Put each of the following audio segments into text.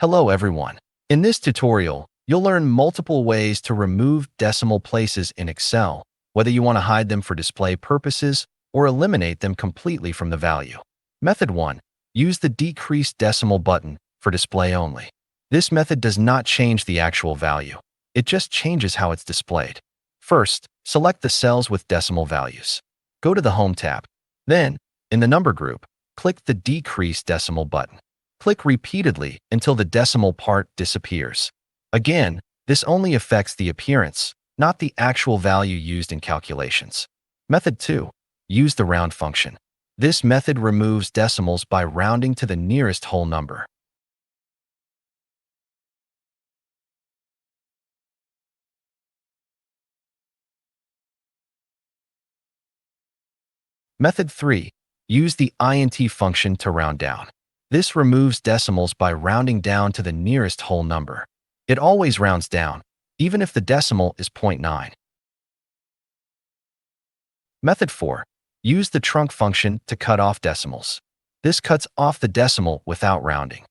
Hello everyone. In this tutorial, you'll learn multiple ways to remove decimal places in Excel, whether you want to hide them for display purposes or eliminate them completely from the value. Method 1. Use the decrease decimal button for display only. This method does not change the actual value. It just changes how it's displayed. First, select the cells with decimal values. Go to the Home tab. Then, in the number group, click the decrease decimal button. Click repeatedly until the decimal part disappears. Again, this only affects the appearance, not the actual value used in calculations. Method 2. Use the round function. This method removes decimals by rounding to the nearest whole number. Method 3. Use the int function to round down. This removes decimals by rounding down to the nearest whole number. It always rounds down, even if the decimal is 0.9. Method 4. Use the TRUNC function to cut off decimals. This cuts off the decimal without rounding.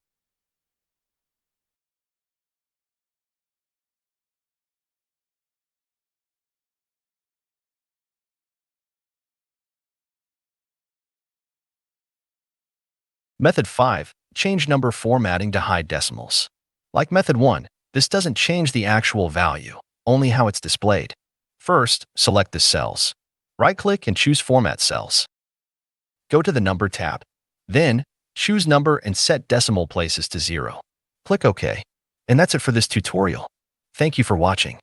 Method 5. Change number formatting to hide decimals. Like Method 1, this doesn't change the actual value, only how it's displayed. First, select the cells. Right-click and choose Format Cells. Go to the Number tab. Then, choose Number and set decimal places to 0. Click OK. And that's it for this tutorial. Thank you for watching.